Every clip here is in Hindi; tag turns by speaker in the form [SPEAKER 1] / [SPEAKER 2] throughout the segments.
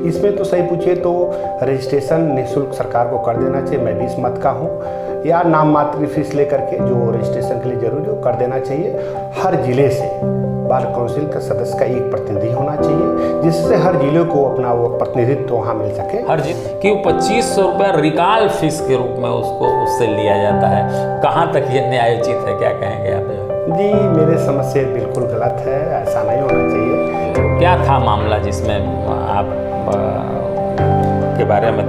[SPEAKER 1] इसमें तो सही पूछिए तो रजिस्ट्रेशन निःशुल्क सरकार को कर देना चाहिए, मैं भी इस मत का हूँ, या नाम मात्र फीस लेकर के जो रजिस्ट्रेशन के लिए जरूरी हो कर देना चाहिए। हर जिले से बार काउंसिल का सदस्य का एक प्रतिनिधि होना चाहिए, जिससे हर जिले को अपना वो प्रतिनिधित्व वहाँ मिल सके।
[SPEAKER 2] हर जिले कि 2500 रुपये रिकाल फीस के रूप में उसको उससे लिया जाता है, कहाँ तक ये न्यायोचित है, क्या कहेंगे आप?
[SPEAKER 1] जी मेरे समझ से बिल्कुल गलत है, ऐसा नहीं होना चाहिए।
[SPEAKER 2] क्या था मामला जिसमें आप के बारे में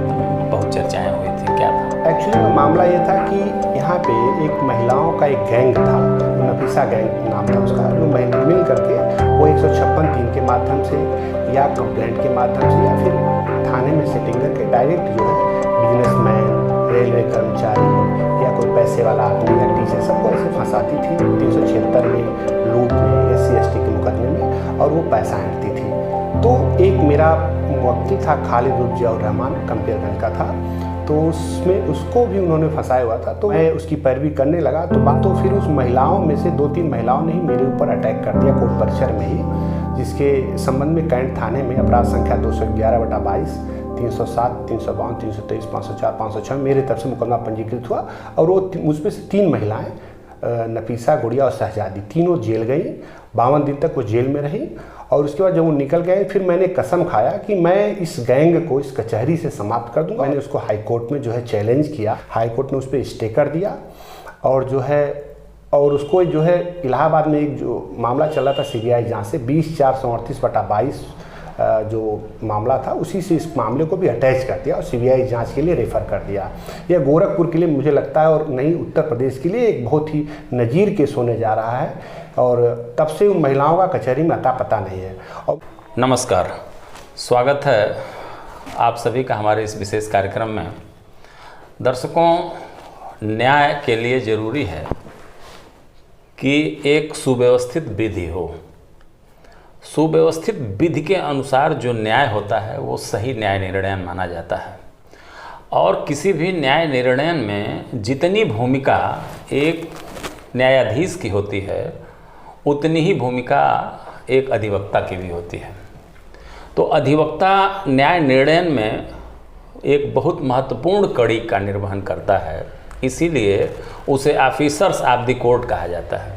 [SPEAKER 2] बहुत चर्चाएं हुई थी, क्या था?
[SPEAKER 1] एक्चुअली में मामला ये था कि यहाँ पे एक महिलाओं का एक गैंग था, नफीसा गैंग नाम था उसका, जो मिल करके वो 156(3) के माध्यम से या कंप्लेंट के माध्यम से या फिर थाने में सेटिंग करके डायरेक्ट जो है बिजनेसमैन, रेलवे कर्मचारी या कोई पैसे वाला आदमी या टीचर सबको ऐसे फंसाती थी 376 में, लूट में, SC/ST के मुकदमे में, और वो पैसा ऐंठती थी। तो एक मेरा वकील था खालिद जियाउर रहमान, कंपेयरगंज का था, तो उसमें उसको भी उन्होंने फंसाया हुआ था। तो मैं उसकी पैरवी करने लगा तो फिर उस महिलाओं में से 2-3 महिलाओं ने ही मेरे ऊपर अटैक कर दिया कोर्ट परिसर में ही, जिसके संबंध में कैंट थाने में अपराध संख्या 211/22, 307, 352, 323, 504, 506 मेरे तरफ से मुकदमा पंजीकृत हुआ। और वो उसमें से 3 महिलाएं नफीसा, गुड़िया और शहजादी, तीनों जेल गई। 52 दिन तक वो जेल में रही, और उसके बाद जब वो निकल गए फिर मैंने कसम खाया कि मैं इस गैंग को इस कचहरी से समाप्त कर दूंगा। मैंने उसको हाई कोर्ट में जो है चैलेंज किया, हाई कोर्ट ने उस पर स्टे कर दिया, और जो है और उसको जो है इलाहाबाद में एक जो मामला चला था CBI जांच से 20,438/22 जो मामला था, उसी से इस मामले को भी अटैच कर दिया और CBI जांच के लिए रेफ़र कर दिया। यह गोरखपुर के लिए मुझे लगता है, और नहीं उत्तर प्रदेश के लिए, एक बहुत ही नज़ीर केस होने जा रहा है, और तब से उन महिलाओं का कचहरी में अता पता नहीं है। और
[SPEAKER 2] नमस्कार, स्वागत है आप सभी का हमारे इस विशेष कार्यक्रम में। दर्शकों, न्याय के लिए ज़रूरी है कि एक सुव्यवस्थित विधि हो। सुव्यवस्थित विधि के अनुसार जो न्याय होता है वो सही न्याय निर्णय माना जाता है, और किसी भी न्याय निर्णय में जितनी भूमिका एक न्यायाधीश की होती है उतनी ही भूमिका एक अधिवक्ता की भी होती है। तो अधिवक्ता न्याय निर्णय में एक बहुत महत्वपूर्ण कड़ी का निर्वहन करता है, इसीलिए उसे ऑफिसर्स ऑफ द कोर्ट कहा जाता है।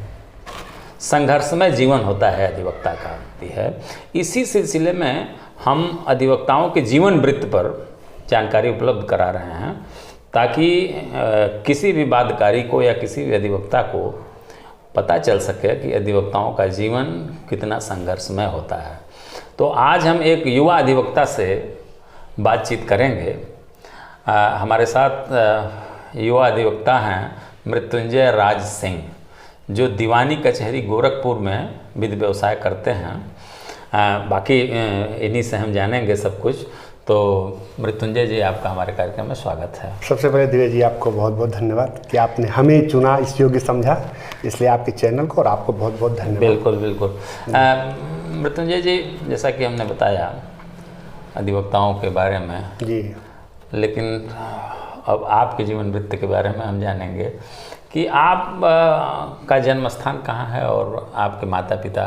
[SPEAKER 2] संघर्षमय जीवन होता है अधिवक्ता का है। इसी सिलसिले में हम अधिवक्ताओं के जीवन वृत्त पर जानकारी उपलब्ध करा रहे हैं, ताकि किसी भी वादकारी को या किसी भी अधिवक्ता को पता चल सके कि अधिवक्ताओं का जीवन कितना संघर्षमय होता है। तो आज हम एक युवा अधिवक्ता से बातचीत करेंगे। हमारे साथ युवा अधिवक्ता हैं मृत्युंजय राज सिंह, जो दीवानी कचहरी गोरखपुर में विधि व्यवसाय करते हैं। बाकी इन्हीं से हम जानेंगे सब कुछ। तो मृत्युंजय जी, आपका हमारे कार्यक्रम में स्वागत है।
[SPEAKER 1] सबसे पहले दिव्य जी आपको बहुत बहुत धन्यवाद कि आपने हमें चुना, इस योग्य समझा, इसलिए आपके चैनल को और आपको बहुत बहुत धन्यवाद।
[SPEAKER 2] बिल्कुल बिल्कुल। मृत्युंजय जी, जैसा कि हमने बताया अधिवक्ताओं के बारे में
[SPEAKER 1] जी,
[SPEAKER 2] लेकिन अब आपके जीवन वृत्त के बारे में हम जानेंगे कि आप का जन्म स्थान कहाँ है और आपके माता पिता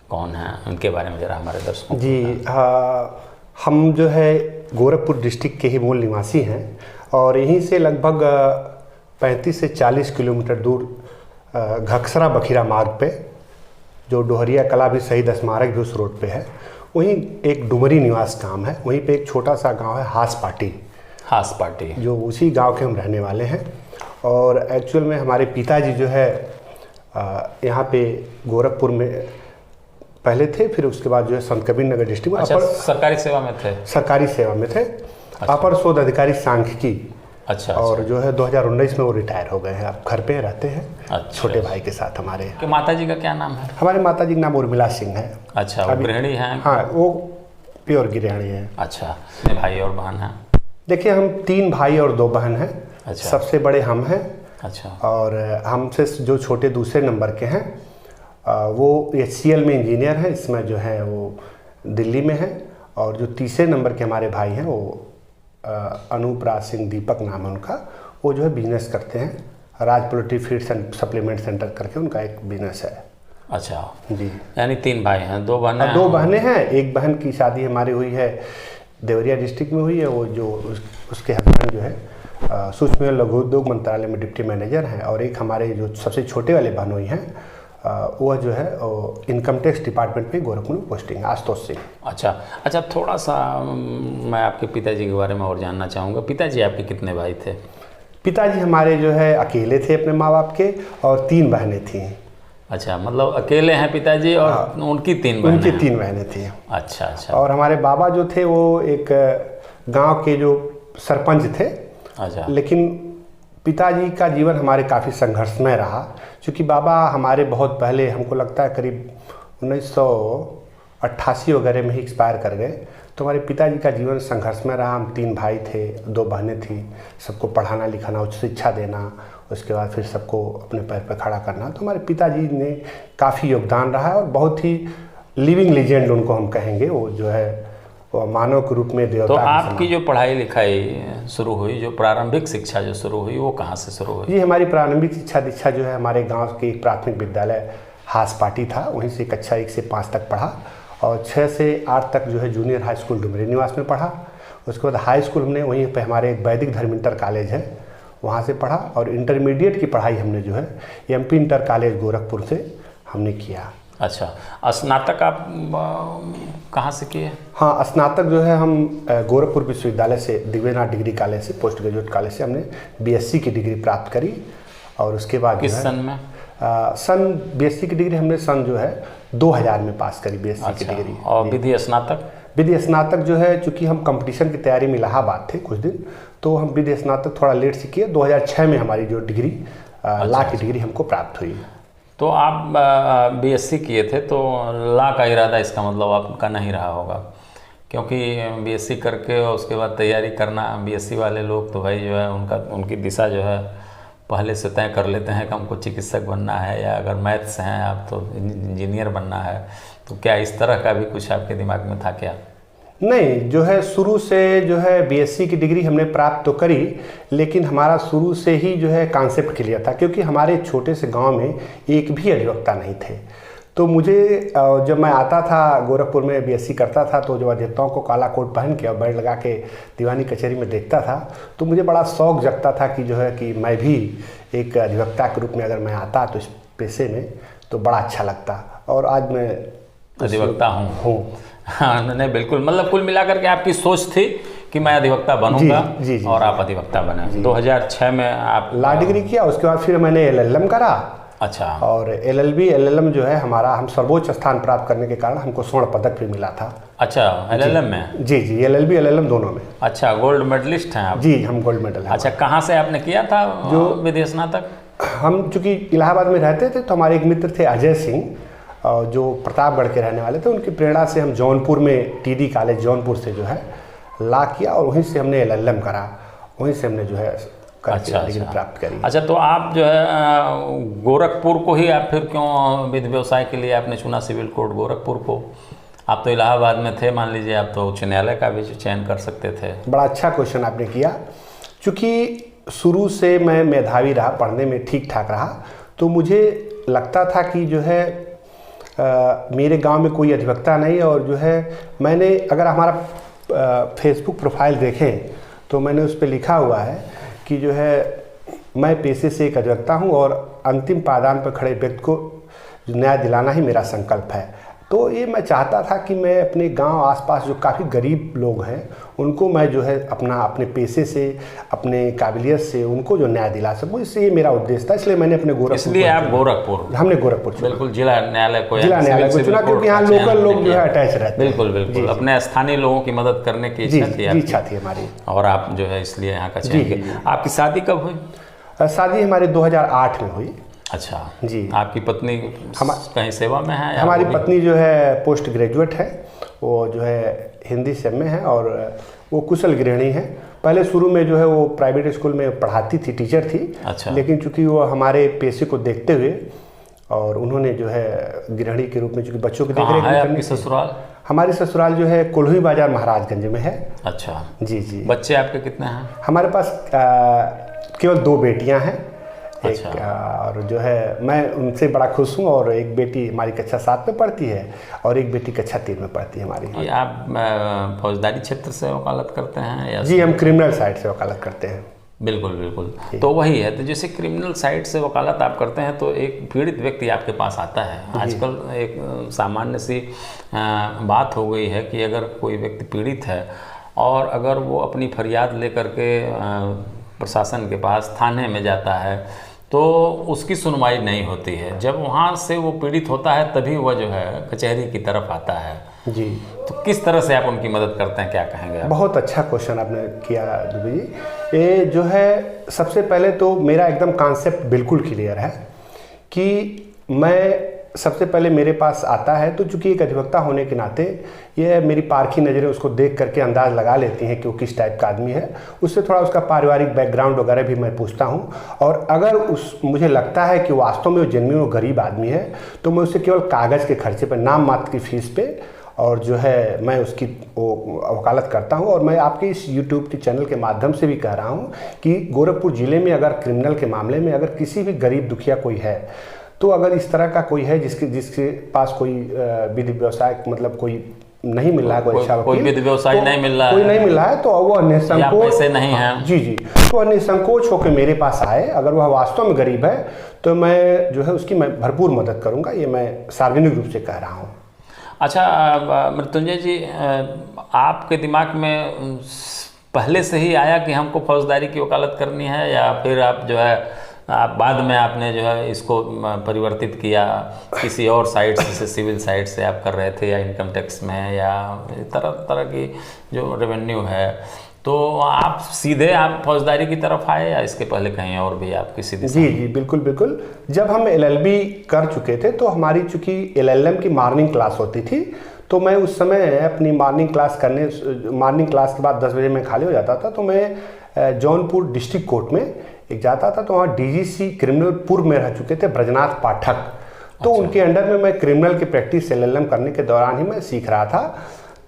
[SPEAKER 2] कौन हैं, उनके बारे में ज़रा हमारे दर्शकों
[SPEAKER 1] जी। हाँ, हम जो है गोरखपुर डिस्ट्रिक्ट के ही मूल निवासी हैं, और यहीं से लगभग 35 से 40 किलोमीटर दूर घकसरा बखीरा मार्ग पे, जो डोहरिया कला भी शहीद स्मारक भी उस रोड पे है, वहीं एक डुमरी निवास गांव है, वहीं पे एक छोटा सा गांव है हास पाटी, जो उसी गांव के हम रहने वाले हैं। और एक्चुअल में हमारे पिताजी जो है यहाँ पे गोरखपुर में पहले थे, फिर उसके बाद जो है संत कबीर नगर डिस्ट्रिक्ट में।
[SPEAKER 2] अच्छा, सरकारी सेवा में थे? सरकारी
[SPEAKER 1] सेवा में थे। अच्छा। अपर शोध अधिकारी सांख्यिकी।
[SPEAKER 2] अच्छा।
[SPEAKER 1] और जो है 2019 में वो रिटायर हो गए हैं, अब घर पे रहते हैं। अच्छा। छोटे भाई के साथ हमारे।
[SPEAKER 2] कि माता जी का क्या नाम है?
[SPEAKER 1] हमारे माता जी का नाम उर्मिला सिंह है।
[SPEAKER 2] अच्छा, वो गृहिणी हैं?
[SPEAKER 1] हाँ, वो प्योर गृहिणी है।
[SPEAKER 2] अच्छा, भाई और बहन हैं?
[SPEAKER 1] देखिए, हम 3 भाई और 2 बहन हैं। अच्छा। सबसे बड़े हम हैं।
[SPEAKER 2] अच्छा।
[SPEAKER 1] और हमसे जो छोटे दूसरे नंबर के हैं वो HCL में इंजीनियर हैं, इसमें जो है वो दिल्ली में है। और जो तीसरे नंबर के हमारे भाई हैं वो अनूप राज सिंह, दीपक नाम है उनका, वो जो है बिजनेस करते हैं, Raj poultry feeds and supplement centre करके उनका एक बिजनेस है।
[SPEAKER 2] अच्छा
[SPEAKER 1] जी।
[SPEAKER 2] यानी 3 भाई हैं, 2 बहनें?
[SPEAKER 1] 2 बहनें हैं। एक बहन की शादी हमारी हुई है देवरिया डिस्ट्रिक्ट में हुई है। वो जो उसके हस्बैंड जो है सूक्ष्म एवं लघु उद्योग मंत्रालय में डिप्टी मैनेजर हैं, और एक हमारे जो सबसे छोटे वाले बहनोई हैं वह जो है इनकम टैक्स डिपार्टमेंट में गोरखपुर में पोस्टिंग है, आशुतोष सिंह।
[SPEAKER 2] अच्छा, थोड़ा सा मैं आपके पिताजी के बारे में और जानना चाहूँगा। पिताजी आपके कितने भाई थे?
[SPEAKER 1] पिताजी हमारे जो है अकेले थे अपने माँ बाप के, और 3 बहनें थीं।
[SPEAKER 2] अच्छा, मतलब अकेले हैं पिताजी और उनकी 3 बहनें?
[SPEAKER 1] उनकी 3 बहनें थीं।
[SPEAKER 2] अच्छा।
[SPEAKER 1] और हमारे बाबा जो थे वो एक गांव के जो सरपंच थे।
[SPEAKER 2] अच्छा।
[SPEAKER 1] लेकिन पिताजी का जीवन हमारे काफ़ी संघर्षमय रहा, क्योंकि बाबा हमारे बहुत पहले, हमको लगता है करीब 1988 वगैरह में ही एक्सपायर कर गए। तो हमारे पिताजी का जीवन संघर्षमय रहा। हम 3 भाई थे, 2 बहनें थीं। सबको पढ़ाना लिखाना, उच्च शिक्षा देना, उसके बाद फिर सबको अपने पैर पर खड़ा करना। तो हमारे पिताजी ने काफ़ी योगदान रहा है, और बहुत ही लिविंग लीजेंड उनको हम कहेंगे। वो जो है वो मानव के रूप में देवता।
[SPEAKER 2] तो आपकी जो पढ़ाई लिखाई शुरू हुई, जो प्रारंभिक शिक्षा जो शुरू हुई, वो कहाँ से शुरू हुई?
[SPEAKER 1] जी, हमारी प्रारंभिक शिक्षा दीक्षा जो है हमारे गांव के एक प्राथमिक विद्यालय हास पाटी था, वहीं से कक्षा 1 से 5 तक पढ़ा, और 6 से 8 तक जो है जूनियर हाई स्कूल डुमरी निवास में पढ़ा। उसके बाद हाई स्कूल हमने वहीं पे हमारे एक वैदिक धर्म इंटर कॉलेज है, वहाँ से पढ़ा। और इंटरमीडिएट की पढ़ाई हमने जो है MP इंटर कॉलेज गोरखपुर से हमने किया।
[SPEAKER 2] अच्छा, स्नातक आप कहाँ से किए?
[SPEAKER 1] हाँ, स्नातक जो है हम गोरखपुर विश्वविद्यालय से, दिव्यनाथ डिग्री कॉलेज से, पोस्ट ग्रेजुएट कॉलेज से हमने BSc की डिग्री प्राप्त करी। और उसके बाद
[SPEAKER 2] किस सन में?
[SPEAKER 1] BSc की डिग्री हमने सन जो है 2000 में पास करी BSc की डिग्री।
[SPEAKER 2] और विधि स्नातक?
[SPEAKER 1] विधि स्नातक जो है, चूँकि हम कंपटीशन की तैयारी में इलाहाबाद थे कुछ दिन, तो हम विधि स्नातक थोड़ा लेट से किए। 2006 में हमारी जो डिग्री लॉ की डिग्री हमको प्राप्त हुई।
[SPEAKER 2] तो आप BSc किए थे, तो लॉ का इरादा इसका मतलब आपका नहीं रहा होगा, क्योंकि BSc करके और उसके बाद तैयारी करना, BSc वाले लोग तो भाई जो है उनकी दिशा जो है पहले से तय कर लेते हैं कि हमको चिकित्सक बनना है, या अगर मैथ्स हैं आप तो इंजीनियर बनना है। तो क्या इस तरह का भी कुछ आपके दिमाग में था क्या?
[SPEAKER 1] नहीं, जो है शुरू से जो है BSc की डिग्री हमने प्राप्त तो करी, लेकिन हमारा शुरू से ही जो है कॉन्सेप्ट क्लियर था, क्योंकि हमारे छोटे से गांव में एक भी अधिवक्ता नहीं थे। तो मुझे जब मैं आता था गोरखपुर में BSc करता था, तो जब अधिवक्ताओं को काला कोट पहन के और बेल्ट लगा के दीवानी कचहरी में देखता था, तो मुझे बड़ा शौक जगता था कि जो है कि मैं भी एक अधिवक्ता के रूप में अगर मैं आता तो इस पेशे में, तो बड़ा अच्छा लगता। और आज मैं
[SPEAKER 2] अधिवक्ता हूँ। हाँ, नहीं बिल्कुल, मतलब कुल मिलाकर के आपकी सोच थी कि मैं अधिवक्ता बनूंगा।
[SPEAKER 1] जी,
[SPEAKER 2] और आप अधिवक्ता बने। 2006 में आप
[SPEAKER 1] लॉ डिग्री किया। उसके बाद फिर मैंने LLM करा।
[SPEAKER 2] अच्छा।
[SPEAKER 1] और LLM जो है हमारा, हम सर्वोच्च स्थान प्राप्त करने के कारण हमको स्वर्ण पदक भी मिला था।
[SPEAKER 2] अच्छा, LLM में?
[SPEAKER 1] जी, LLB LLM दोनों में।
[SPEAKER 2] अच्छा, गोल्ड मेडलिस्ट हैं आप?
[SPEAKER 1] जी, हम गोल्ड मेडल हैं।
[SPEAKER 2] अच्छा, कहाँ से आपने किया था जो विधि स्नातक?
[SPEAKER 1] हम चूँकि इलाहाबाद में रहते थे, तो हमारे एक मित्र थे अजय सिंह, जो प्रतापगढ़ के रहने वाले थे। उनकी प्रेरणा से हम जौनपुर में TD कॉलेज जौनपुर से जो है लॉ किया, और वहीं से हमने LLM करा, वहीं से हमने जो है डिग्री प्राप्त करी।
[SPEAKER 2] अच्छा, तो आप जो है गोरखपुर को ही आप फिर क्यों विधि व्यवसाय के लिए आपने चुना, सिविल कोर्ट गोरखपुर को? आप तो इलाहाबाद में थे, मान लीजिए, आप तो उच्च न्यायालय का भी चयन कर सकते थे।
[SPEAKER 1] बड़ा अच्छा क्वेश्चन आपने किया। चूँकि शुरू से मैं मेधावी रहा, पढ़ने में ठीक ठाक रहा, तो मुझे लगता था कि जो है मेरे गांव में कोई अधिवक्ता नहीं। और जो है मैंने, अगर हमारा फेसबुक प्रोफाइल देखें तो मैंने उस पर लिखा हुआ है कि जो है मैं पेशे से एक अधिवक्ता हूं, और अंतिम पायदान पर खड़े व्यक्ति को न्याय दिलाना ही मेरा संकल्प है। तो ये मैं चाहता था कि मैं अपने गांव आसपास जो काफ़ी गरीब लोग हैं, उनको मैं जो है अपने पेशे से, अपने काबिलियत से उनको जो न्याय दिला सकूँ। इससे ये मेरा उद्देश्य था। इसलिए मैंने अपने गोरखपुर,
[SPEAKER 2] इसलिए आप गोरखपुर,
[SPEAKER 1] हमने गोरखपुर चुना।
[SPEAKER 2] बिल्कुल, जिला न्यायालय को
[SPEAKER 1] चुना, क्योंकि यहाँ लोकल लोग जो है अटैच रहते हैं।
[SPEAKER 2] बिल्कुल, अपने स्थानीय लोगों की मदद करने की
[SPEAKER 1] इच्छा थी हमारी,
[SPEAKER 2] और आप जो है इसलिए यहाँ का चयन किया। आपकी शादी कब हुई?
[SPEAKER 1] शादी हमारी 2008 में हुई।
[SPEAKER 2] अच्छा
[SPEAKER 1] जी।
[SPEAKER 2] आपकी पत्नी कहीं सेवा में है?
[SPEAKER 1] हमारी पत्नी जो है पोस्ट ग्रेजुएट है, वो जो है हिंदी से में है, और वो कुशल गृहिणी है। पहले शुरू में जो है वो प्राइवेट स्कूल में पढ़ाती थी, टीचर थी।
[SPEAKER 2] अच्छा।
[SPEAKER 1] लेकिन चूंकि वो हमारे पेशे को देखते हुए, और उन्होंने जो है गृहिणी के रूप में, चूंकि बच्चों की देखरेख
[SPEAKER 2] करनी। ससुराल?
[SPEAKER 1] हमारी ससुराल जो है कोल्हुई बाजार महाराजगंज में है।
[SPEAKER 2] अच्छा जी।
[SPEAKER 1] जी।
[SPEAKER 2] बच्चे आपके कितने हैं?
[SPEAKER 1] हमारे पास केवल 2 बेटियाँ हैं।
[SPEAKER 2] अच्छा।
[SPEAKER 1] और जो है मैं उनसे बड़ा खुश हूँ। और एक बेटी हमारी कक्षा 7 में पढ़ती है और एक बेटी कक्षा 3 में पढ़ती है हमारी।
[SPEAKER 2] ये आप फौजदारी क्षेत्र से वकालत करते हैं या?
[SPEAKER 1] जी, हम क्रिमिनल साइड से वकालत करते हैं।
[SPEAKER 2] बिल्कुल बिल्कुल। तो वही है, तो जैसे क्रिमिनल साइड से वकालत आप करते हैं तो एक पीड़ित व्यक्ति आपके पास आता है। आजकल एक सामान्य सी बात हो गई है कि अगर कोई व्यक्ति पीड़ित है और अगर वो अपनी फरियाद लेकर के प्रशासन के पास थाने में जाता है तो उसकी सुनवाई नहीं होती है। जब वहाँ से वो पीड़ित होता है तभी वह जो है कचहरी की तरफ आता है।
[SPEAKER 1] जी,
[SPEAKER 2] तो किस तरह से आप उनकी मदद करते हैं, क्या कहेंगे आप?
[SPEAKER 1] बहुत अच्छा क्वेश्चन आपने किया दुबे जी। ये जो है, सबसे पहले तो मेरा एकदम कॉन्सेप्ट बिल्कुल क्लियर है कि मैं सबसे पहले मेरे पास आता है तो चूंकि एक अधिवक्ता होने के नाते ये मेरी पारखी नज़रें उसको देख करके अंदाज़ लगा लेती हैं कि वो किस टाइप का आदमी है। उससे थोड़ा उसका पारिवारिक बैकग्राउंड वगैरह भी मैं पूछता हूँ। और अगर मुझे लगता है कि वास्तव में वो जेन्युइन और गरीब आदमी है तो मैं उससे केवल कागज़ के खर्चे पर, नाम मात्र की फ़ीस पे और जो है मैं उसकी वकालत करता हूं। और मैं आपके इस YouTube के चैनल के माध्यम से भी कह रहा हूं कि गोरखपुर ज़िले में अगर क्रिमिनल के मामले में अगर किसी भी गरीब दुखिया कोई है, तो अगर इस तरह का कोई है जिसके पास कोई विधि व्यवसाय मतलब कोई नहीं मिल रहा है, कोई अच्छा वकील,
[SPEAKER 2] कोई विधि व्यवसाय नहीं मिल रहा है,
[SPEAKER 1] कोई नहीं मिल रहा है, तो वह निसंकोच,
[SPEAKER 2] पैसे नहीं हैं,
[SPEAKER 1] जी जी, तो वह निसंकोच होकर मेरे पास आए। अगर वह वास्तव में गरीब है तो मैं जो है उसकी मैं भरपूर मदद करूँगा। ये मैं सार्वजनिक रूप से कह रहा हूँ।
[SPEAKER 2] अच्छा मृत्युंजय जी, आपके दिमाग में पहले से ही आया कि हमको फौजदारी की वकालत करनी है, या फिर आप जो है आप बाद में आपने जो है इसको परिवर्तित किया किसी और साइड से, जैसे सिविल साइड से आप कर रहे थे या इनकम टैक्स में या तरह तरह की जो रेवेन्यू है, तो आप सीधे आप फौजदारी की तरफ आए या इसके पहले कहीं और भी आप किसी दिशा?
[SPEAKER 1] जी जी, बिल्कुल बिल्कुल। जब हम LLB कर चुके थे तो हमारी चूँकि LLM की मॉर्निंग क्लास होती थी, तो मैं उस समय अपनी मॉर्निंग क्लास के बाद 10 बजे मैं खाली हो जाता था, तो मैं जौनपुर डिस्ट्रिक्ट कोर्ट में एक जाता था। तो वहाँ DGC क्रिमिनल पूर्व में रह चुके थे ब्रजनाथ पाठक, तो
[SPEAKER 2] अच्छा।
[SPEAKER 1] उनके अंडर में मैं क्रिमिनल की प्रैक्टिस LLM करने के दौरान ही मैं सीख रहा था।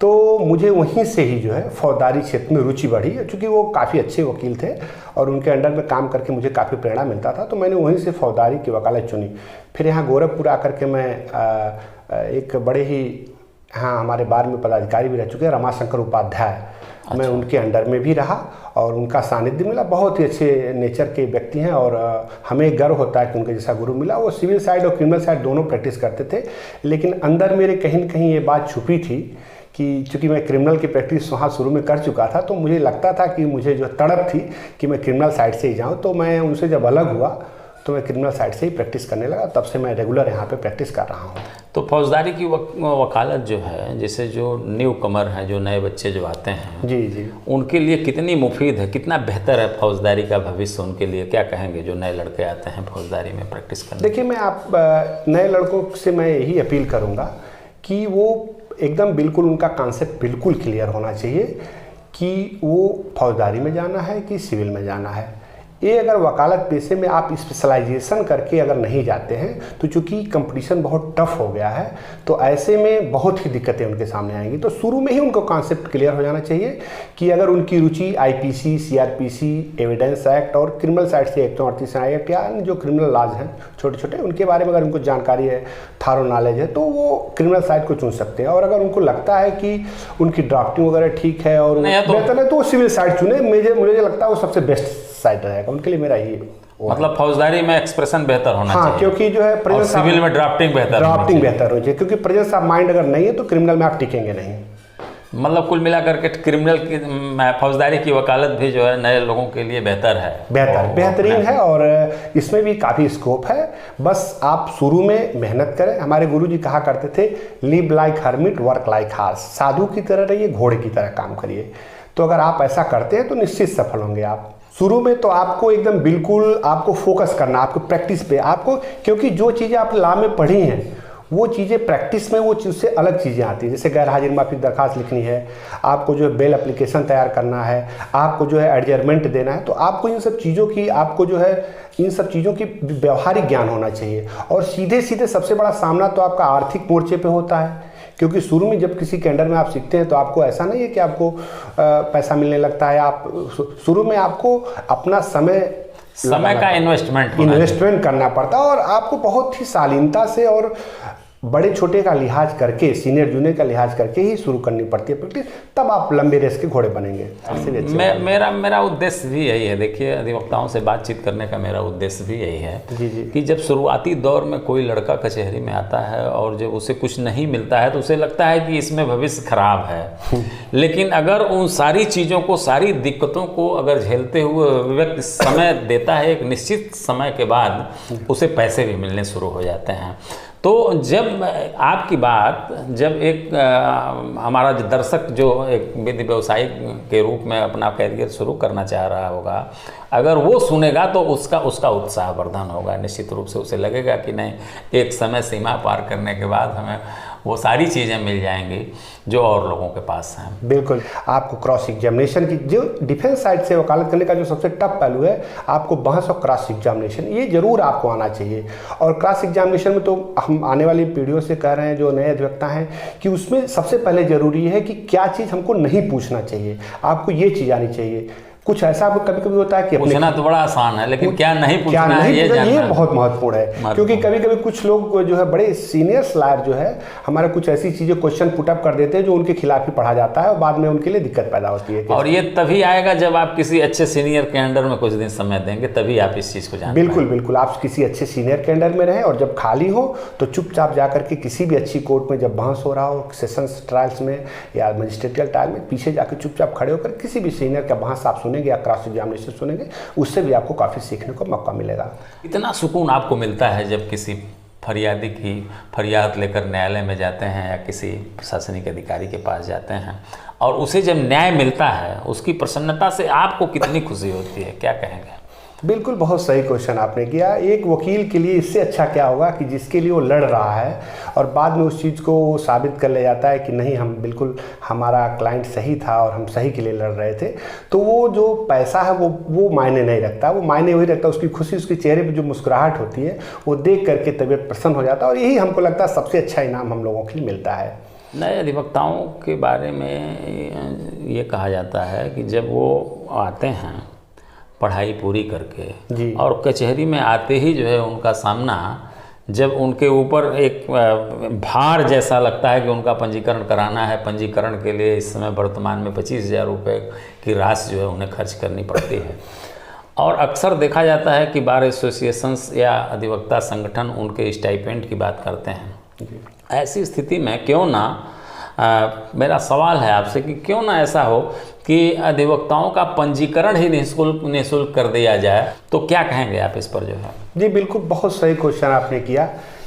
[SPEAKER 1] तो मुझे वहीं से ही जो है फौजदारी क्षेत्र में रुचि बढ़ी, क्योंकि वो काफ़ी अच्छे वकील थे और उनके अंडर में काम करके मुझे काफ़ी प्रेरणा मिलता था। तो मैंने वहीं से फौजदारी की वकालत चुनी। फिर यहाँ गोरखपुर आकर के मैं एक बड़े ही, हाँ, हमारे बार में पदाधिकारी भी रह चुके हैं, रमाशंकर उपाध्याय, मैं उनके अंडर में भी रहा और उनका सानिध्य मिला। बहुत ही अच्छे नेचर के व्यक्ति हैं और हमें गर्व होता है कि उनके जैसा गुरु मिला। वो सिविल साइड और क्रिमिनल साइड दोनों प्रैक्टिस करते थे, लेकिन अंदर मेरे कहीं न कहीं ये बात छुपी थी कि चूँकि मैं क्रिमिनल की प्रैक्टिस वहाँ शुरू में कर चुका था, तो मुझे लगता था कि मुझे जो तड़प थी कि मैं क्रिमिनल साइड से ही जाऊँ। तो मैं उनसे जब अलग हुआ तो मैं क्रिमिनल साइड से ही प्रैक्टिस करने लगा। तब से मैं रेगुलर यहाँ पे प्रैक्टिस कर रहा हूँ।
[SPEAKER 2] तो फौजदारी की वकालत जो है, जैसे जो न्यू कमर हैं, जो नए बच्चे जो आते हैं,
[SPEAKER 1] जी जी,
[SPEAKER 2] उनके लिए कितनी मुफीद है, कितना बेहतर है फौजदारी का भविष्य उनके लिए? क्या कहेंगे जो नए लड़के आते हैं फौजदारी में प्रैक्टिस करने?
[SPEAKER 1] देखिए, मैं आप नए लड़कों से मैं यही अपील करूँगा कि वो एकदम बिल्कुल उनका कॉन्सेप्ट बिल्कुल क्लियर होना चाहिए कि वो फौजदारी में जाना है कि सिविल में जाना है। ये अगर वकालत पेशे में आप स्पेशलाइजेशन करके अगर नहीं जाते हैं तो चूँकि कंपटीशन बहुत टफ हो गया है, तो ऐसे में बहुत ही दिक्कतें उनके सामने आएंगी। तो शुरू में ही उनको कॉन्सेप्ट क्लियर हो जाना चाहिए कि अगर उनकी रुचि IPC, CRPC, एविडेंस एक्ट और क्रिमिनल साइड से 138 एक्ट या जो क्रिमिनल लॉज हैं छोटे छोटे, उनके बारे में अगर उनको जानकारी है, थारो नॉलेज है, तो वो क्रिमिनल साइड को चुन सकते हैं। और अगर उनको लगता है कि उनकी ड्राफ्टिंग वगैरह ठीक है और बेहतर है तो वो सिविल साइड चुने। मुझे लगता है वो सबसे बेस्ट साइड रहेगा उनके लिए। मेरा ये
[SPEAKER 2] मतलब फौजदारी में एक्सप्रेशन बेहतर होना चाहिए,
[SPEAKER 1] क्योंकि जो है
[SPEAKER 2] और सिविल में ड्राफ्टिंग बेहतर
[SPEAKER 1] होनी चाहिए, क्योंकि प्रेजेंस ऑफ माइंड अगर नहीं है तो क्रिमिनल में आप टिकेंगे नहीं।
[SPEAKER 2] मतलब कुल मिलाकर के क्रिमिनल की फौजदारी की वकालत भी जो है नए लोगों के लिए बेहतर है,
[SPEAKER 1] बेहतरीन है और इसमें भी काफ़ी स्कोप है। बस आप शुरू में मेहनत करें। हमारे गुरुजी कहा करते थे, live like hermit, work like horse, साधु की तरह रहिए, घोड़े की तरह काम करिए। तो अगर आप ऐसा करते हैं तो निश्चित सफल होंगे आप। शुरू में तो आपको एकदम बिल्कुल आपको फोकस करना, आपको प्रैक्टिस पे, आपको, क्योंकि जो चीज़ें आप लॉ में पढ़ी हैं वो चीज़ें प्रैक्टिस में वो उससे अलग चीज़ें आती हैं। जैसे गैर हाजिर माफी दरखास्त लिखनी है, आपको जो है बेल एप्लीकेशन तैयार करना है, आपको जो है एडजर्मेंट देना है, तो आपको इन सब चीज़ों की, आपको जो है इन सब चीज़ों की व्यवहारिक ज्ञान होना चाहिए। और सीधे सीधे सबसे बड़ा सामना तो आपका आर्थिक मोर्चे पे होता है, क्योंकि शुरू में जब किसी के अंडर में आप सीखते हैं तो आपको ऐसा नहीं है कि आपको पैसा मिलने लगता है। आप शुरू में आपको अपना समय
[SPEAKER 2] समय का
[SPEAKER 1] इन्वेस्टमेंट करना पड़ता है, और आपको बहुत ही शालीनता से और बड़े छोटे का लिहाज करके, सीनियर जूनियर का लिहाज करके ही शुरू करनी पड़ती है प्रैक्टिस, तब आप लंबे रेस के घोड़े बनेंगे।
[SPEAKER 2] मेरा उद्देश्य भी यही है। देखिए, अधिवक्ताओं से बातचीत करने का मेरा उद्देश्य भी यही है कि जब शुरुआती दौर में कोई लड़का कचहरी में आता है और जब उसे कुछ नहीं मिलता है तो उसे लगता है कि इसमें भविष्य खराब है, लेकिन अगर उन सारी चीज़ों को, सारी दिक्कतों को अगर झेलते हुए व्यक्ति समय देता है, एक निश्चित समय के बाद उसे पैसे भी मिलने शुरू हो जाते हैं। तो जब आपकी बात, जब एक हमारा जो दर्शक जो एक विधि व्यवसायी के रूप में अपना कैरियर शुरू करना चाह रहा होगा, अगर वो सुनेगा तो उसका उत्साहवर्धन होगा। निश्चित रूप से उसे लगेगा कि नहीं, एक समय सीमा पार करने के बाद हमें वो सारी चीज़ें मिल जाएंगी जो और लोगों के पास हैं।
[SPEAKER 1] बिल्कुल। आपको क्रॉस एग्जामिनेशन की, जो डिफेंस साइड से वकालत करने का जो सबसे टफ पहलू है, आपको बहस और क्रॉस एग्जामिनेशन, ये जरूर आपको आना चाहिए। और क्रॉस एग्जामिनेशन में तो हम आने वाली पीढ़ियों से कह रहे हैं, जो नए अधिवक्ता हैं, कि उसमें सबसे पहले जरूरी है कि क्या चीज़ हमको नहीं पूछना चाहिए, आपको ये चीज़ आनी चाहिए। कुछ ऐसा कभी कभी होता है कि
[SPEAKER 2] पूछना तो बड़ा आसान है, लेकिन क्या नहीं पूछना है ये
[SPEAKER 1] बहुत महत्वपूर्ण है। क्योंकि कभी कभी कुछ लोग जो है, बड़े सीनियर लायर जो है, हमारे कुछ ऐसी चीज़ें क्वेश्चन पुटअप कर देते हैं जो उनके खिलाफ ही पढ़ा जाता है और बाद में उनके लिए दिक्कत पैदा होती है।
[SPEAKER 2] और ये तभी आएगा जब आप किसी अच्छे सीनियर के अंडर में कुछ दिन समय देंगे, तभी आप इस चीज़ को जान
[SPEAKER 1] बिल्कुल बिल्कुल। आप किसी अच्छे सीनियर के अंडर में रहें, और जब खाली हो तो चुपचाप जा करके किसी भी अच्छी कोर्ट में जब बहस हो रहा हो, सेशंस ट्रायल्स में या मजिस्ट्रेटियल ट्रायल में, पीछे जाकर चुपचाप खड़े होकर किसी भी सीनियर का बहस आप सुनेंगे या क्रॉस एग्जामिनेशन सुनेंगे, उससे भी आपको काफ़ी सीखने को मौका मिलेगा।
[SPEAKER 2] इतना सुकून आपको मिलता है जब किसी फरियादी की फरियाद लेकर न्यायालय में जाते हैं या किसी प्रशासनिक अधिकारी के पास जाते हैं और उसे जब न्याय मिलता है, उसकी प्रसन्नता से आपको कितनी खुशी होती है, क्या कहेंगे?
[SPEAKER 1] बिल्कुल, बहुत सही क्वेश्चन आपने किया। एक वकील के लिए इससे अच्छा क्या होगा कि जिसके लिए वो लड़ रहा है और बाद में उस चीज़ को साबित कर ले जाता है कि नहीं, हम बिल्कुल, हमारा क्लाइंट सही था और हम सही के लिए लड़ रहे थे। तो वो जो पैसा है वो मायने नहीं रखता, वो मायने वही रखता, उसकी खुशी, उसके चेहरे पर जो मुस्कुराहट होती है, वो देख करके तबीयत प्रसन्न हो जाता है। और यही हमको लगता है सबसे अच्छा इनाम हम लोगों के लिए मिलता है।
[SPEAKER 2] नए अधिवक्ताओं के बारे में ये कहा जाता है कि जब वो आते हैं पढ़ाई पूरी करके और कचहरी में आते ही जो है उनका सामना, जब उनके ऊपर एक भार जैसा लगता है कि उनका पंजीकरण कराना है, पंजीकरण के लिए इस समय वर्तमान में 25,000 रुपये की राशि जो है उन्हें खर्च करनी पड़ती है। और अक्सर देखा जाता है कि बार एसोसिएशंस या अधिवक्ता संगठन उनके स्टाइपेंड की बात करते हैं। ऐसी स्थिति में क्यों ना, मेरा सवाल है आपसे कि क्यों ना ऐसा हो कि अधिवक्ताओं का पंजीकरण ही निःशुल्क कर दिया जाए, तो क्या कहेंगे आप इस पर जो है?
[SPEAKER 1] जी बिल्कुल, बहुत सही क्वेश्चन आपने किया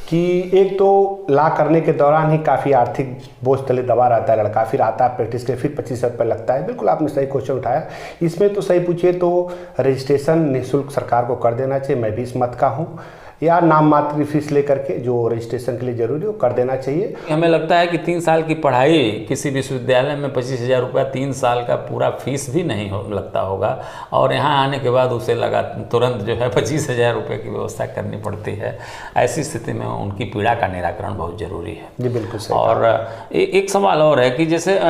[SPEAKER 1] कि एक तो ला करने के दौरान ही काफ़ी आर्थिक बोझ तले दबा रहता है लड़का, फिर आता है प्रैक्टिस के, फिर 25 रुपये लगता है। बिल्कुल आपने सही क्वेश्चन उठाया। इसमें तो सही पूछिए तो रजिस्ट्रेशन निःशुल्क सरकार को कर देना चाहिए, मैं भी इस मत का हूँ, या नाम मात्र फीस लेकर के जो रजिस्ट्रेशन के लिए जरूरी हो कर देना चाहिए।
[SPEAKER 2] हमें लगता है कि 3 साल की पढ़ाई किसी विश्वविद्यालय में 25,000 रुपया 3 साल का पूरा फीस भी नहीं लगता होगा, और यहाँ आने के बाद उसे लगा तुरंत जो है 25,000 रुपये की व्यवस्था करनी पड़ती है। ऐसी स्थिति में उनकी पीड़ा का निराकरण बहुत ज़रूरी है।
[SPEAKER 1] जी बिल्कुल सही।
[SPEAKER 2] और एक सवाल और है कि जैसे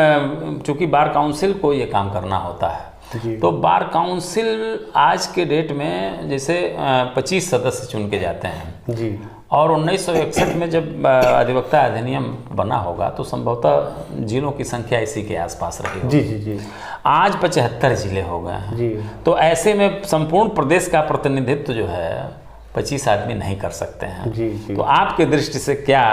[SPEAKER 2] चूँकि बार काउंसिल को ये काम करना होता है, तो बार काउंसिल आज के डेट में जैसे 25 सदस्य चुन के जाते हैं
[SPEAKER 1] जी,
[SPEAKER 2] और 1961 में जब अधिवक्ता अधिनियम बना होगा तो संभवतः जिलों की संख्या इसी के आसपास रही होगी।
[SPEAKER 1] जी जी जी।
[SPEAKER 2] आज 75 जिले हो गए हैं।
[SPEAKER 1] जी।
[SPEAKER 2] तो ऐसे में संपूर्ण प्रदेश का प्रतिनिधित्व जो है 25 आदमी नहीं कर सकते हैं।
[SPEAKER 1] जी जी।
[SPEAKER 2] तो आपके दृष्टि से क्या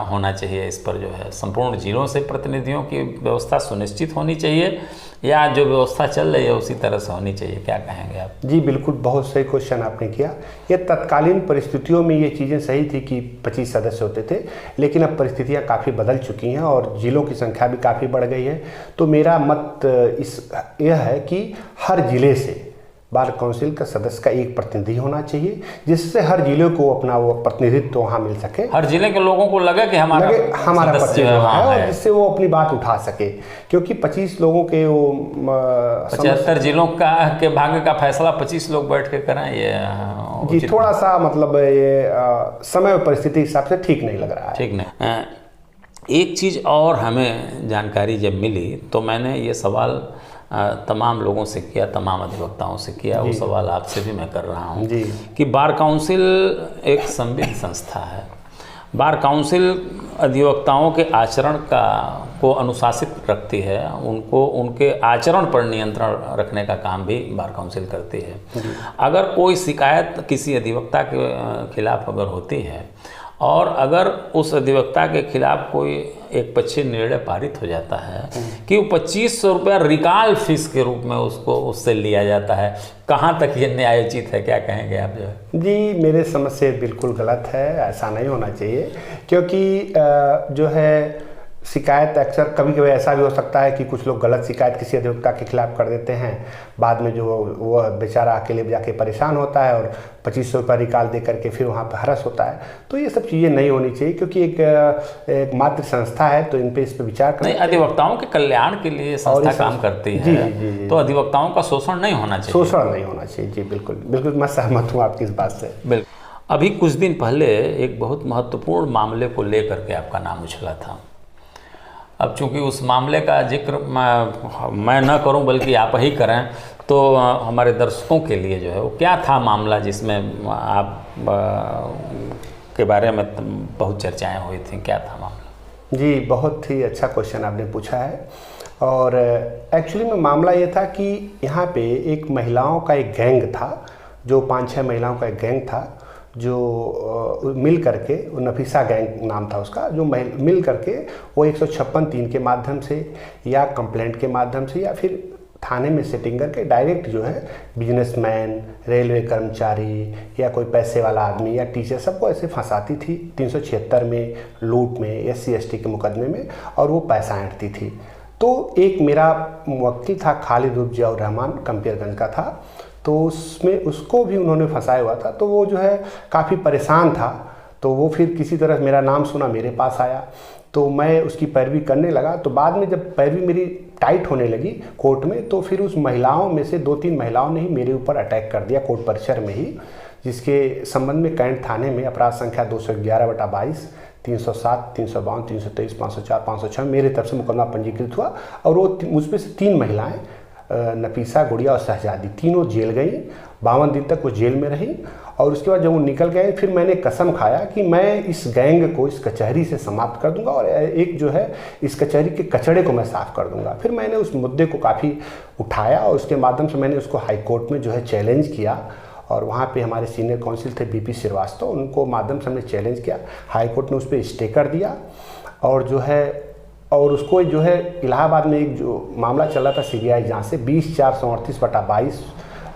[SPEAKER 2] होना चाहिए इस पर, जो है संपूर्ण जिलों से प्रतिनिधियों की व्यवस्था सुनिश्चित होनी चाहिए या जो व्यवस्था चल रही है उसी तरह से होनी चाहिए, क्या कहेंगे आप?
[SPEAKER 1] जी बिल्कुल, बहुत सही क्वेश्चन आपने किया। ये तत्कालीन परिस्थितियों में ये चीज़ें सही थी कि 25 सदस्य होते थे, लेकिन अब परिस्थितियाँ काफ़ी बदल चुकी हैं और जिलों की संख्या भी काफ़ी बढ़ गई है। तो मेरा मत यह है कि हर जिले से बार काउंसिल का सदस्य का एक प्रतिनिधि होना चाहिए, जिससे हर जिले को अपना वो प्रतिनिधित्व वहाँ मिल सके,
[SPEAKER 2] हर जिले के लोगों को लगे कि हमारा
[SPEAKER 1] प्रतिनिधि है, और जिससे वो अपनी बात उठा सके। क्योंकि 25 लोगों के वो
[SPEAKER 2] 75 जिलों का के भाग्य का फैसला 25 लोग बैठ के करें, ये
[SPEAKER 1] जी थोड़ा सा मतलब ये समय और परिस्थिति हिसाब से ठीक नहीं लग रहा है।
[SPEAKER 2] ठीक नहीं। एक चीज़ और हमें जानकारी जब मिली तो मैंने ये सवाल तमाम लोगों से किया, तमाम अधिवक्ताओं से किया, वो सवाल आपसे भी मैं कर रहा हूँ
[SPEAKER 1] जी।
[SPEAKER 2] कि बार काउंसिल एक संविध संस्था है। बार काउंसिल अधिवक्ताओं के आचरण को अनुशासित रखती है, उनको उनके आचरण पर नियंत्रण रखने का काम भी बार काउंसिल करती है। अगर कोई शिकायत किसी अधिवक्ता के खिलाफ अगर होती है और अगर उस अधिवक्ता के खिलाफ कोई एक पक्षीय निर्णय पारित हो जाता है कि वो 2500 रुपया रिकाल फीस के रूप में उसको उससे लिया जाता है, कहाँ तक ये न्यायोचित है, क्या कहेंगे आप? जो है
[SPEAKER 1] जी, मेरे समझ से बिल्कुल गलत है, ऐसा नहीं होना चाहिए। क्योंकि जो है शिकायत अक्सर कभी कभी ऐसा भी हो सकता है कि कुछ लोग गलत शिकायत किसी अधिवक्ता के खिलाफ कर देते हैं, बाद में जो वो बेचारा अकेले जाके परेशान होता है और 2500 रुपये निकाल दे करके फिर वहाँ पर हरस होता है। तो ये सब चीज़ें नहीं होनी चाहिए, क्योंकि एक मात्र संस्था है, तो इन पे इस पर विचार करना।
[SPEAKER 2] नहीं, अधिवक्ताओं के कल्याण के लिए संस्था काम करती है।
[SPEAKER 1] जी।
[SPEAKER 2] तो अधिवक्ताओं का शोषण नहीं होना चाहिए।
[SPEAKER 1] शोषण नहीं होना चाहिए, जी बिल्कुल बिल्कुल, मैं सहमत हूँ आपकी इस बात से।
[SPEAKER 2] बिल्कुल। अभी कुछ दिन पहले एक बहुत महत्वपूर्ण मामले को लेकर के आपका नाम उछला था। अब चूंकि उस मामले का जिक्र मैं न करूं बल्कि आप ही करें, तो हमारे दर्शकों के लिए जो है वो क्या था मामला जिसमें आप के बारे में बहुत चर्चाएं हुई थी, क्या था मामला?
[SPEAKER 1] जी, बहुत ही अच्छा क्वेश्चन आपने पूछा है। और एक्चुअली में मामला ये था कि यहाँ पे एक महिलाओं का एक गैंग था, जो 5-6 महिलाओं का एक गैंग था, जो मिल करके, नफीसा गैंग नाम था उसका, जो मिल करके वो 156(3) के माध्यम से या कंप्लेंट के माध्यम से या फिर थाने में सेटिंग करके डायरेक्ट जो है बिजनेसमैन, रेलवे कर्मचारी या कोई पैसे वाला आदमी या टीचर, सबको ऐसे फंसाती थी 376 में, लूट में, SC/ST के मुकदमे में, और वो पैसा ऐंठती थी। तो एक मेरा वकील था खालिद जियाउर रहमान, कंपियरगंज का था, तो उसमें उसको भी उन्होंने फंसाया हुआ था। तो वो जो है काफ़ी परेशान था, तो वो फिर किसी तरह मेरा नाम सुना, मेरे पास आया, तो मैं उसकी पैरवी करने लगा। तो बाद में जब पैरवी मेरी टाइट होने लगी कोर्ट में, तो फिर उस महिलाओं में से 2-3 महिलाओं ने ही मेरे ऊपर अटैक कर दिया कोर्ट परिसर में ही, जिसके संबंध में कैंट थाने में अपराध संख्या 211/22, 307, 352, 323, 504, 506 मेरे तरफ से मुकदमा पंजीकृत हुआ। और वो मुझमें से 3 महिलाएं, नफीसा, गुड़िया और शहजादी, तीनों जेल गई। 52 दिन तक वो जेल में रही। और उसके बाद जब वो निकल गए, फिर मैंने कसम खाया कि मैं इस गैंग को इस कचहरी से समाप्त कर दूंगा और एक जो है इस कचहरी के कचड़े को मैं साफ कर दूंगा। फिर मैंने उस मुद्दे को काफ़ी उठाया और उसके माध्यम से मैंने उसको हाई कोर्ट में जो है चैलेंज किया। और वहाँ पे हमारे सीनियर काउंसिल थे BP श्रीवास्तव, उनको माध्यम से हमने चैलेंज किया। हाई कोर्ट ने उस पर स्टे कर दिया और जो है, और उसको जो है इलाहाबाद में एक जो मामला चल रहा था CBI जांच से 20,438/22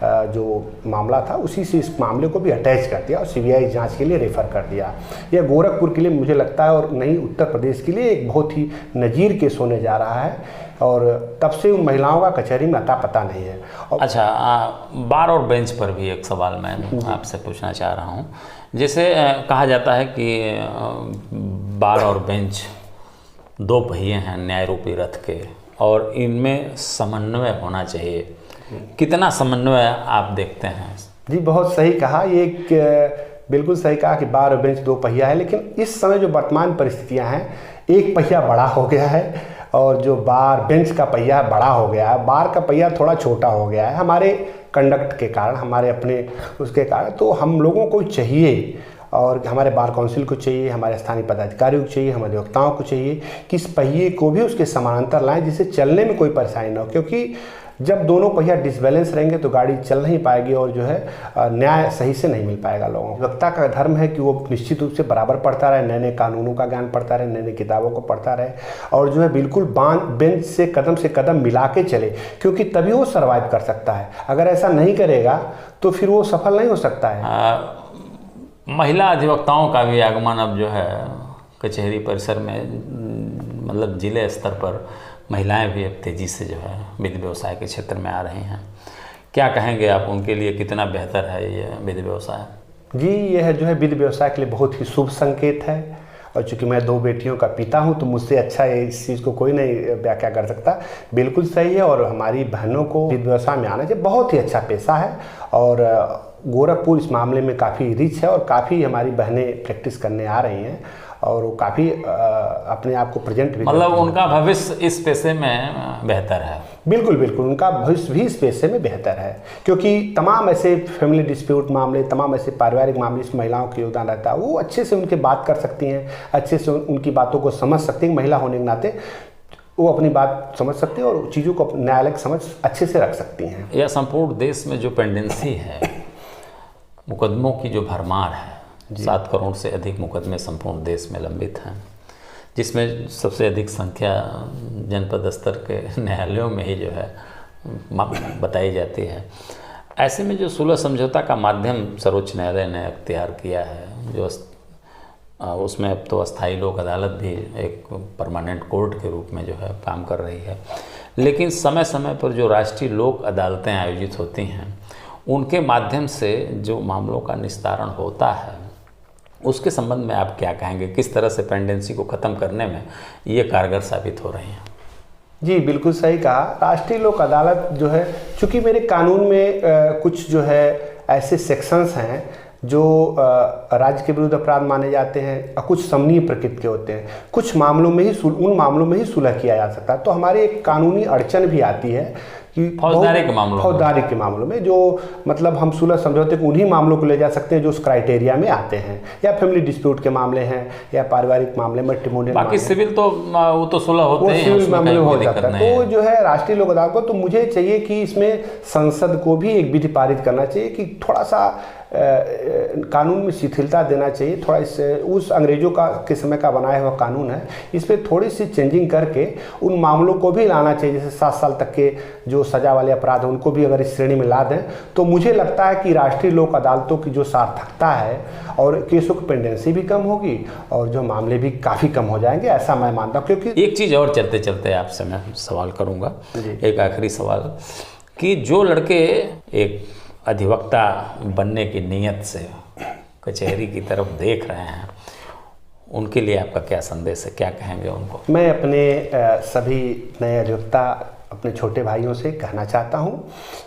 [SPEAKER 1] जो मामला था, उसी से इस मामले को भी अटैच कर दिया और CBI जांच के लिए रेफ़र कर दिया। यह गोरखपुर के लिए मुझे लगता है, और नहीं उत्तर प्रदेश के लिए, एक बहुत ही नज़ीर केस होने जा रहा है। और तब से उन महिलाओं का कचहरी में अता पता नहीं है।
[SPEAKER 2] अच्छा, बार और बेंच पर भी एक सवाल मैं आपसे पूछना चाह रहा हूँ। जैसे कहा जाता है कि बार और बेंच 2 पहिए हैं न्याय रूपी रथ के, और इनमें समन्वय होना चाहिए। कितना समन्वय आप देखते हैं?
[SPEAKER 1] जी, बहुत सही कहा। ये एक बिल्कुल सही कहा कि बार और बेंच 2 पहिया है, लेकिन इस समय जो वर्तमान परिस्थितियां हैं, एक पहिया बड़ा हो गया है और जो बेंच का पहिया बड़ा हो गया है, बार का पहिया थोड़ा छोटा हो गया है हमारे कंडक्ट के कारण, हमारे अपने उसके कारण। तो हम लोगों को चाहिए, और हमारे बार काउंसिल को चाहिए, हमारे स्थानीय पदाधिकारियों को चाहिए, हमारे अधिवक्ताओं को चाहिए कि इस पहिए को भी उसके समानांतर लाएं, जिससे चलने में कोई परेशानी ना हो। क्योंकि जब दोनों पहिया डिसबैलेंस रहेंगे तो गाड़ी चल नहीं पाएगी और जो है न्याय सही से नहीं मिल पाएगा लोगों को। अधिवक्ता का धर्म है कि वो निश्चित रूप से बराबर पढ़ता रहे, नए नए कानूनों का ज्ञान पढ़ता रहे, नए नए किताबों को पढ़ता रहे, और जो है बिल्कुल बेंच से कदम मिला के चले, क्योंकि तभी वो सर्वाइव कर सकता है। अगर ऐसा नहीं करेगा तो फिर वो सफल नहीं हो सकता है।
[SPEAKER 2] महिला अधिवक्ताओं का भी आगमन अब जो है कचहरी परिसर में, मतलब जिले स्तर पर महिलाएं भी अब तेज़ी से जो है विधि व्यवसाय के क्षेत्र में आ रही हैं। क्या कहेंगे आप, उनके लिए कितना बेहतर है ये विधि व्यवसाय?
[SPEAKER 1] जी, यह जो है विधि व्यवसाय के लिए बहुत ही शुभ संकेत है। और चूँकि मैं 2 बेटियों का पिता हूँ, तो मुझसे अच्छा इस चीज़ को कोई नहीं व्याख्या कर सकता। बिल्कुल सही है। और हमारी बहनों को विधि व्यवसाय में आना चाहिए, बहुत ही अच्छा पेशा है। और गोरखपुर इस मामले में काफ़ी रिच है और काफ़ी हमारी बहनें प्रैक्टिस करने आ रही हैं। और वो काफ़ी अपने आप को प्रेजेंट भी
[SPEAKER 2] मतलब उनका भविष्य इस पेशे में बेहतर है।
[SPEAKER 1] बिल्कुल बिल्कुल, उनका भविष्य भी इस पेशे में बेहतर है, क्योंकि तमाम ऐसे फैमिली डिस्प्यूट मामले, तमाम ऐसे पारिवारिक मामले इस महिलाओं का योगदान रहता है। वो अच्छे से उनके बात कर सकती हैं, अच्छे से उनकी बातों को समझ सकती हैं। महिला होने के नाते वो अपनी बात समझ सकती हैं और चीज़ों को न्यायालय की समझ अच्छे से रख सकती हैं।
[SPEAKER 2] यह संपूर्ण देश में जो पेंडेंसी है, मुकदमों की जो भरमार है, 7 करोड़ से अधिक मुकदमे संपूर्ण देश में लंबित हैं, जिसमें सबसे अधिक संख्या जनपद स्तर के न्यायालयों में ही जो है बताई जाती है। ऐसे में जो सुलह समझौता का माध्यम सर्वोच्च न्यायालय ने अख्तियार किया है, जो उसमें अब तो अस्थायी लोक अदालत भी एक परमानेंट कोर्ट के रूप में जो है काम कर रही है, लेकिन समय समय पर जो राष्ट्रीय लोक अदालतें आयोजित होती हैं उनके माध्यम से जो मामलों का निस्तारण होता है, उसके संबंध में आप क्या कहेंगे? किस तरह से पेंडेंसी को ख़त्म करने में ये कारगर साबित हो रही हैं?
[SPEAKER 1] जी बिल्कुल सही कहा। राष्ट्रीय लोक अदालत जो है, चूँकि मेरे कानून में कुछ जो है ऐसे सेक्शंस हैं जो राज्य के विरुद्ध अपराध माने जाते हैं और कुछ समनीय प्रकृति के होते हैं। कुछ मामलों में ही उन मामलों में ही सुलह किया जा सकता है। तो हमारे एक कानूनी अड़चन भी आती है कि फौजदारी के मामलों में जो मतलब हम सुलह समझौते को उन्हीं मामलों को ले जा सकते हैं जो उस क्राइटेरिया में आते हैं, या फैमिली डिस्प्यूट के मामले हैं या पारिवारिक मामले, मैट्रिमोनियल।
[SPEAKER 2] बाकी सिविल तो वो तो सुलह होते हैं,
[SPEAKER 1] सिविल मामले हो जाता है। तो जो है राष्ट्रीय लोक अदालत को, तो मुझे चाहिए कि इसमें संसद को भी एक विधि पारित करना चाहिए कि थोड़ा सा कानून में शिथिलता देना चाहिए। थोड़ा इस उस अंग्रेजों के समय का बनाया हुआ कानून है, इस पर थोड़ी सी चेंजिंग करके उन मामलों को भी लाना चाहिए। जैसे 7 साल तक के जो सजा वाले अपराध हैं उनको भी अगर इस श्रेणी में ला दें तो मुझे लगता है कि राष्ट्रीय लोक अदालतों की जो सार्थकता है और केसों की पेंडेंसी भी कम होगी और जो मामले भी काफ़ी कम हो जाएंगे, ऐसा मैं मानता हूँ। क्योंकि
[SPEAKER 2] एक चीज़ और चलते चलते आपसे मैं सवाल करूँगा, एक आखिरी सवाल, कि जो लड़के एक अधिवक्ता बनने की नीयत से कचहरी की तरफ देख रहे हैं, उनके लिए आपका क्या संदेश है? क्या कहेंगे उनको?
[SPEAKER 1] मैं अपने सभी नए अधिवक्ता, अपने छोटे भाइयों से कहना चाहता हूं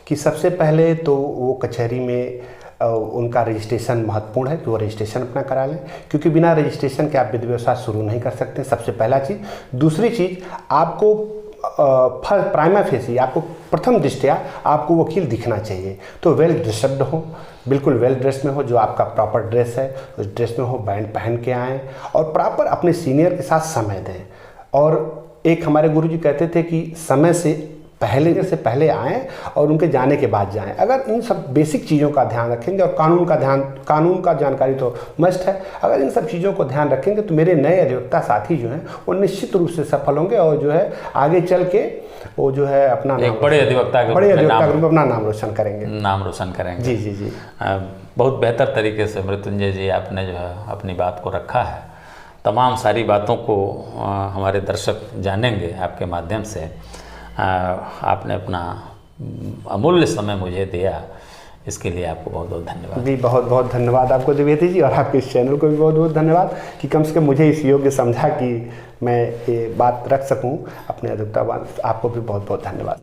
[SPEAKER 1] कि सबसे पहले तो वो कचहरी में उनका रजिस्ट्रेशन महत्वपूर्ण है कि वो रजिस्ट्रेशन अपना करा लें, क्योंकि बिना रजिस्ट्रेशन के आप विधि व्यवसाय शुरू नहीं कर सकते, सबसे पहला चीज़। दूसरी चीज़, आपको प्राइमा फेसी, आपको प्रथम दृष्टया आपको वकील दिखना चाहिए। तो वेल ड्रेस्ड हो, बिल्कुल वेल ड्रेस में हो, जो आपका प्रॉपर ड्रेस है उस ड्रेस में हो, बैंड पहन के आएँ और प्रॉपर अपने सीनियर के साथ समय दें। और एक हमारे गुरुजी कहते थे कि समय से पहले आएँ और उनके जाने के बाद जाएं। अगर इन सब बेसिक चीज़ों का ध्यान रखेंगे और कानून का जानकारी तो मस्ट है, अगर इन सब चीज़ों को ध्यान रखेंगे तो मेरे नए अधिवक्ता साथी जो हैं वो निश्चित रूप से सफल होंगे और जो है आगे चल के वो जो है अपना
[SPEAKER 2] एक बड़े अधिवक्ता के
[SPEAKER 1] रूप में अपना नाम रोशन करेंगे। जी जी जी,
[SPEAKER 2] बहुत बेहतर तरीके से मृत्युंजय जी आपने जो है अपनी बात को रखा है। तमाम सारी बातों को हमारे दर्शक जानेंगे आपके माध्यम से। आपने अपना अमूल्य समय मुझे दिया, इसके लिए आपको बहुत बहुत धन्यवाद। जी
[SPEAKER 1] बहुत बहुत धन्यवाद आपको द्विवेदी जी, और आपके इस चैनल को भी बहुत बहुत धन्यवाद कि कम से कम मुझे इस योग्य समझा कि मैं ये बात रख सकूं अपने अधिवक्ता। आपको भी बहुत बहुत धन्यवाद।